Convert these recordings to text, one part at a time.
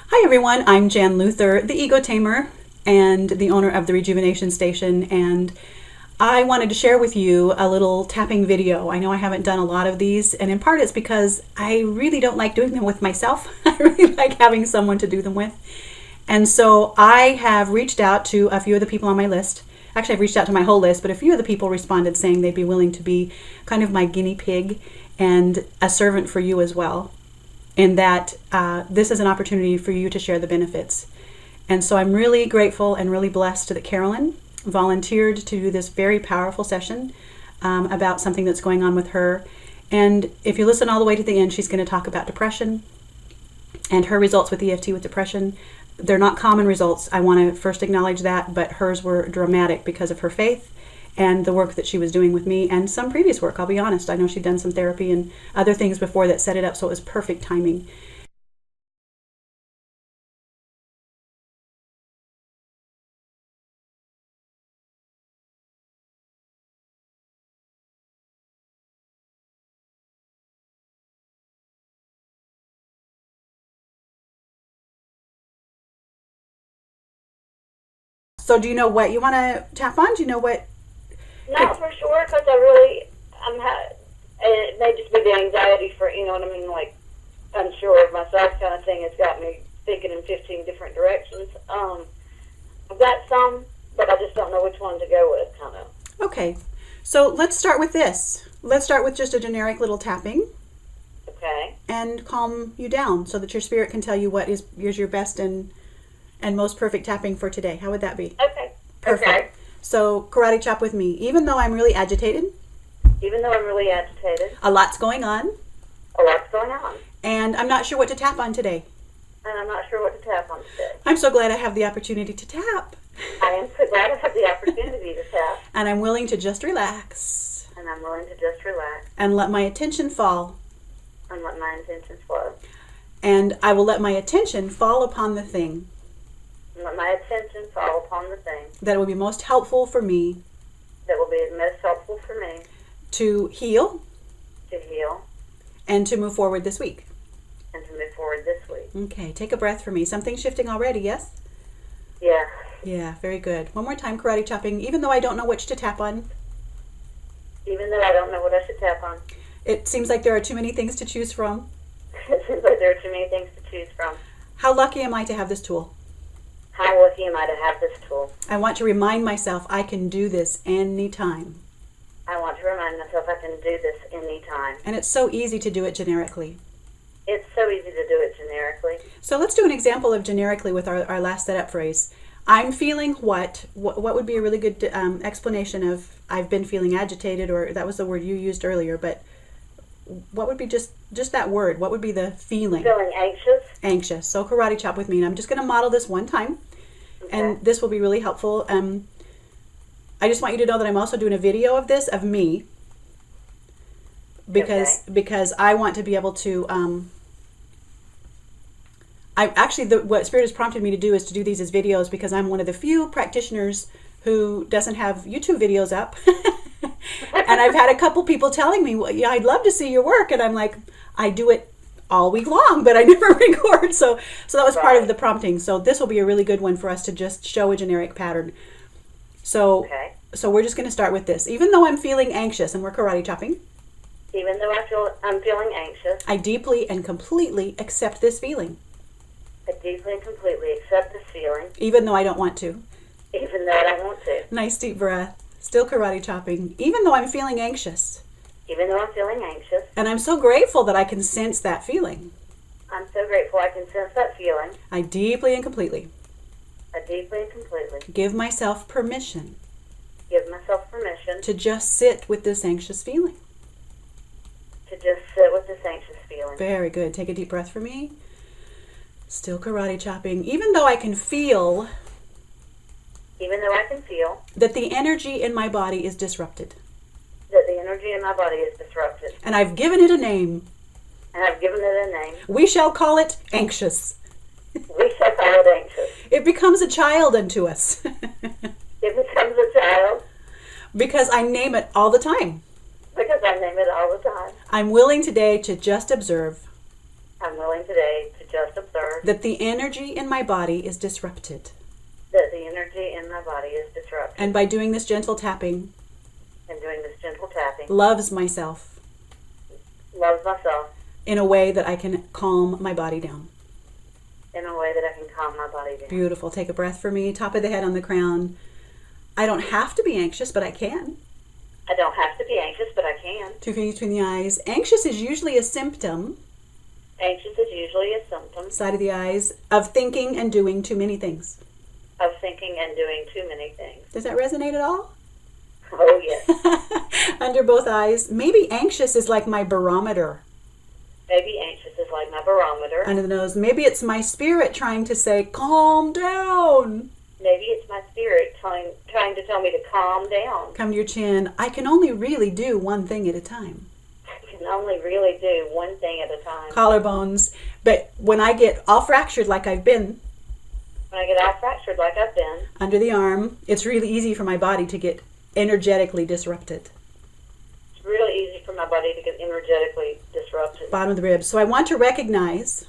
Hi everyone, I'm Jan Luther, the EGO Tamer and the owner of the Rejuvenation Station, and I wanted to share with you a little tapping video. I know I haven't done a lot of these, and in part it's because I really don't like doing them with myself. I really like having someone to do them with. And so I have reached out to a few of the people on my list. Actually, I've reached out to my whole list, but a few of the people responded saying they'd be willing to be kind of my guinea pig and a servant for you as well. And that this is an opportunity for you to share the benefits. And so I'm really grateful and really blessed that Carolyn volunteered to do this very powerful session about something that's going on with her. And if you listen all the way to the end, she's going to talk about depression and her results with EFT with depression. They're not common results. I want to first acknowledge that, but hers were dramatic because of her faith and the work that she was doing with me and some previous work. I'll be honest. I know she'd done some therapy and other things before that set it up, so it was perfect timing. So do you know what you want to tap on? Do you know what? Not for sure, because it may just be the anxiety for, you know what I mean, like, unsure of myself kind of thing has got me thinking in 15 different directions. I've got some, but I just don't know which one to go with, kind of. Okay, so let's start with this. Let's start with just a generic little tapping. Okay. And calm you down so that your spirit can tell you what is your best and most perfect tapping for today. How would that be? Okay. Perfect. Okay. So karate chop with me. Even though I'm really agitated. Even though I'm really agitated. A lot's going on. A lot's going on. And I'm not sure what to tap on today. And I'm not sure what to tap on today. I'm so glad I have the opportunity to tap. I am so glad I have the opportunity to tap. And I'm willing to just relax. And I'm willing to just relax. And let my attention fall. And let my intentions flow. And I will let my attention fall upon the thing. And let my attention fall upon the thing. That will be most helpful for me. That will be most helpful for me. To heal. To heal. And to move forward this week. And to move forward this week. Okay, take a breath for me. Something's shifting already, yes? Yeah. Yeah, very good. One more time, karate chopping, even though I don't know which to tap on. Even though I don't know what I should tap on. It seems like there are too many things to choose from. It seems like there are too many things to choose from. How lucky am I to have this tool? How lucky am I to have this tool? I want to remind myself I can do this anytime. I want to remind myself I can do this anytime. And it's so easy to do it generically. It's so easy to do it generically. So let's do an example of generically with our last setup phrase. I'm feeling what would be a really good explanation of I've been feeling agitated, or that was the word you used earlier, but what would be just that word? What would be the feeling? Feeling anxious. Anxious. So karate chop with me. And I'm just going to model this one time. Okay. And this will be really helpful. I just want you to know that I'm also doing a video of this, of me. Because I want to be able to... what Spirit has prompted me to do is to do these as videos, because I'm one of the few practitioners who doesn't have YouTube videos up. And I've had a couple people telling me, well, yeah, I'd love to see your work. And I'm like, I do it all week long, but I never record. So that was part of the prompting. So this will be a really good one for us to just show a generic pattern. So we're just going to start with this. Even though I'm feeling anxious, and we're karate chopping. Even though I'm feeling anxious. I deeply and completely accept this feeling. I deeply and completely accept this feeling. Even though I don't want to. Even though I don't want to. Nice deep breath. Still karate chopping. Even though I'm feeling anxious. Even though I'm feeling anxious. And I'm so grateful that I can sense that feeling. I'm so grateful I can sense that feeling. I deeply and completely. I deeply and completely. Give myself permission. Give myself permission. To just sit with this anxious feeling. To just sit with this anxious feeling. Very good. Take a deep breath for me. Still karate chopping. Even though I can feel... Even though I can feel... that the energy in my body is disrupted. That the energy in my body is disrupted. And I've given it a name. And I've given it a name. We shall call it anxious. We shall call it anxious. It becomes a child unto us. It becomes a child. Because I name it all the time. Because I name it all the time. I'm willing today to just observe. I'm willing today to just observe. universe that the energy in my body is disrupted. that the energy in my body is disrupted. And by doing this gentle tapping, And doing this gentle tapping, loves myself loves myself in a way that I can calm my body down. in a way that I can calm my body down. Beautiful. Take a breath for me. Top of the head on the crown. I don't have to be anxious, but I can. I don't have to be anxious, but I can. 2 fingers between the eyes. Anxious is usually a symptom, Anxious is usually a symptom side of the eyes, of thinking and doing too many things. of thinking and doing too many things. Does that resonate at all? Oh, yes. Under both eyes. Maybe anxious is like my barometer. Maybe anxious is like my barometer. Under the nose. Maybe it's my spirit trying to say, calm down. Maybe it's my spirit trying to tell me to calm down. Come to your chin. I can only really do one thing at a time. I can only really do one thing at a time. Collarbones. But when I get all fractured like I've been, When I get all fractured like I've been, under the arm, it's really easy for my body to get energetically disrupted. it's really easy for my body to get energetically disrupted. Bottom of the ribs. So I want to recognize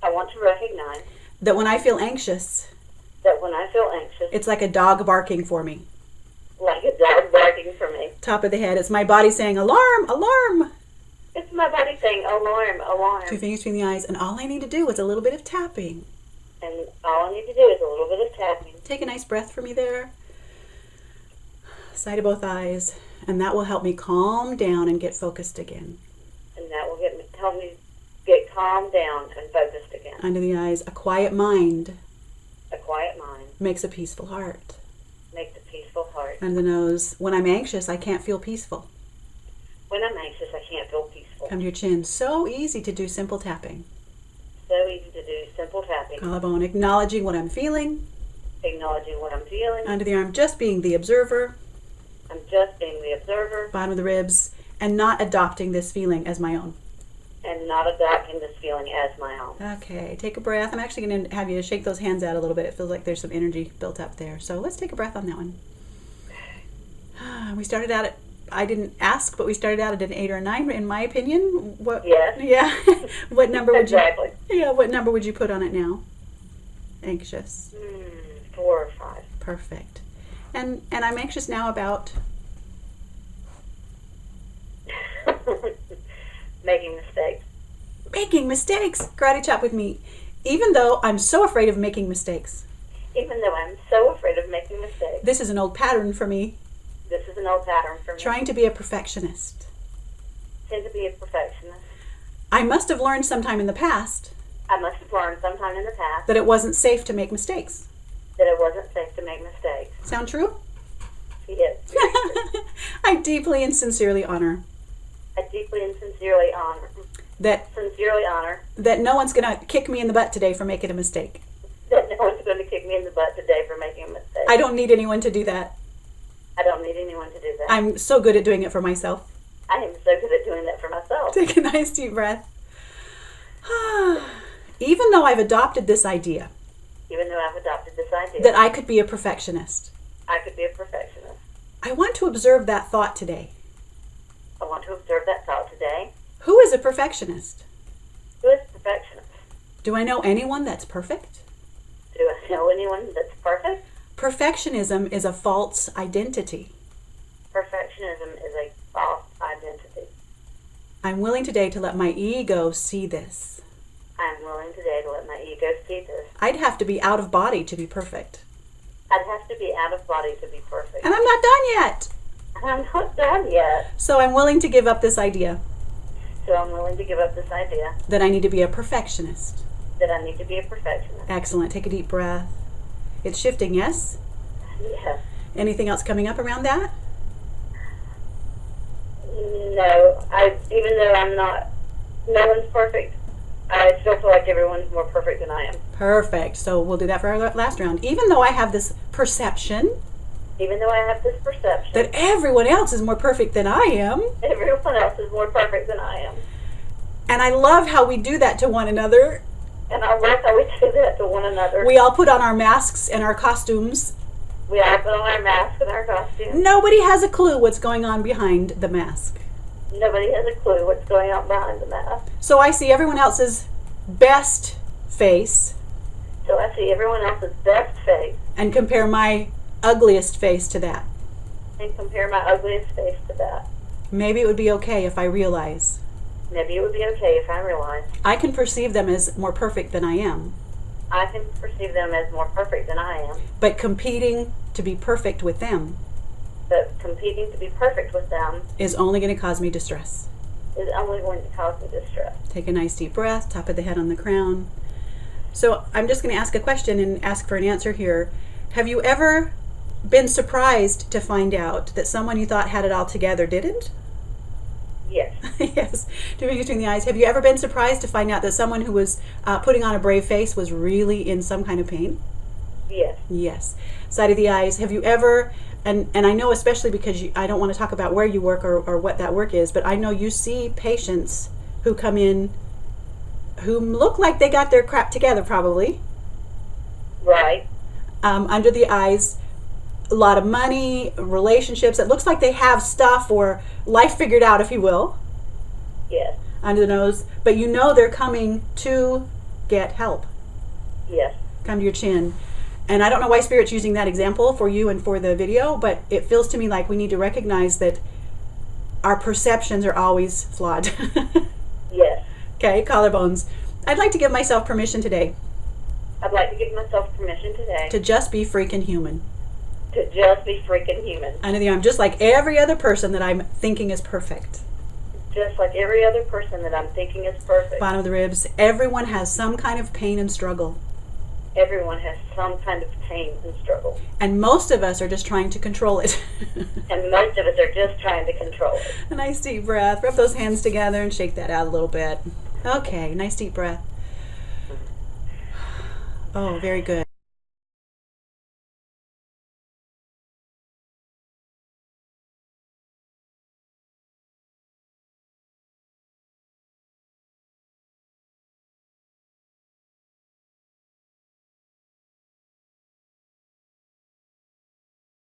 I want to recognize that when I feel anxious, that when I feel anxious, it's like a dog barking for me. like a dog barking for me. Top of the head, it's my body saying, alarm, alarm. It's my body saying, alarm, alarm. 2 fingers between the eyes. And all I need to do is a little bit of tapping. And all I need to do is a little bit of tapping. Take a nice breath for me there. Side of both eyes. And that will help me calm down and get focused again. And that will help me get calmed down and focused again. Under the eyes, a quiet mind A quiet mind makes a peaceful heart. makes a peaceful heart. Under the nose, when I'm anxious, I can't feel peaceful. When I'm anxious, I can't feel peaceful. Come to your chin. So easy to do simple tapping. So easy to do simple tapping. Collarbone, acknowledging what I'm feeling. Acknowledging what I'm feeling. Under the arm, just being the observer. I'm just being the observer Bottom of the ribs, and not adopting this feeling as my own. and not adopting this feeling as my own. Okay, take a breath. I'm actually going to have you shake those hands out a little bit. It feels like there's some energy built up there. So let's take a breath on that one. We started out at, I didn't ask, but we started out at an 8 or a 9, in my opinion. What? Yes. Yeah. What number would Exactly. you? Yeah. What number would you put on it now? Anxious. 4 or 5. Perfect. And I'm anxious now about Making mistakes. making mistakes. Karate chop with me. Even though I'm so afraid of making mistakes. Even though I'm so afraid of making mistakes. This is an old pattern for me. This is an old pattern for me. Trying to be a perfectionist. Tend to be a perfectionist. I must have learned sometime in the past I must have learned sometime in the past that it wasn't safe to make mistakes. that it wasn't safe to make mistakes. Sound true? Yes. I deeply and sincerely honor I deeply and sincerely honor that no one's going to kick me in the butt today for making a mistake. that no one's going to kick me in the butt today for making a mistake. I don't need anyone to do that. I don't need anyone to do that. I'm so good at doing it for myself. I am so good at doing that for myself. Take a nice deep breath. Even though I've adopted this idea Even though I've adopted this idea that I could be a perfectionist, I could be a perfectionist. I want to observe that thought today. I want to observe that thought today. Who is a perfectionist? Who is a perfectionist? Do I know anyone that's perfect? Do I know anyone that's perfect? Perfectionism is a false identity. Perfectionism is a false identity. I'm willing today to let my ego see this. I am willing today to let my ego see this. I'd have to be out of body to be perfect. I'd have to be out of body to be perfect. And I'm not done yet. And I'm not done yet. So I'm willing to give up this idea So I'm willing to give up this idea that I need to be a perfectionist. that I need to be a perfectionist. Excellent. Take a deep breath. It's shifting, yes? Yes. Anything else coming up around that? No. Even though no one's perfect, I still feel like everyone's more perfect than I am. Perfect. So we'll do that for our last round. Even though I have this perception Even though I have this perception that everyone else is more perfect than I am, everyone else is more perfect than I am. and I love how we do that to one another. And I love how we do that to one another. We all put on our masks and our costumes. We all put on our masks and our costumes. Nobody has a clue what's going on behind the mask. Nobody has a clue what's going on behind the mask. So I see everyone else's best face till I see everyone else's best face and compare my ugliest face to that. and compare my ugliest face to that. Maybe it would be okay if I realize Maybe it would be okay if I realize I can perceive them as more perfect than I am, I can perceive them as more perfect than I am, but competing to be perfect with them but competing to be perfect with them is only going to cause me distress. is only going to cause me distress. Take a nice deep breath, top of the head on the crown. So I'm just going to ask a question and ask for an answer here. Have you ever been surprised to find out that someone you thought had it all together didn't? Yes. Yes, doing between the eyes. Have you ever been surprised to find out that someone who was putting on a brave face was really in some kind of pain? Yes. Yes. Side of the eyes. Have you ever, and I know especially because I don't want to talk about where you work or what that work is, but I know you see patients who come in who look like they got their crap together probably. Right. Under the eyes, a lot of money, relationships. It looks like they have stuff or life figured out, if you will. Yes. Under the nose. But you know they're coming to get help. Yes. Come to your chin. And I don't know why Spirit's using that example for you and for the video, but it feels to me like we need to recognize that our perceptions are always flawed. Yes. Okay, collarbones. I'd like to give myself permission today I'd like to give myself permission today to just be freaking human. to just be freaking human. Under the arm, just like every other person that I'm thinking is perfect. Just like every other person that I'm thinking is perfect. Bottom of the ribs. Everyone has some kind of pain and struggle. Everyone has some kind of pain and struggle. And most of us are just trying to control it. And most of us are just trying to control it. A nice deep breath. Rub those hands together and shake that out a little bit. Okay, nice deep breath. Oh, very good.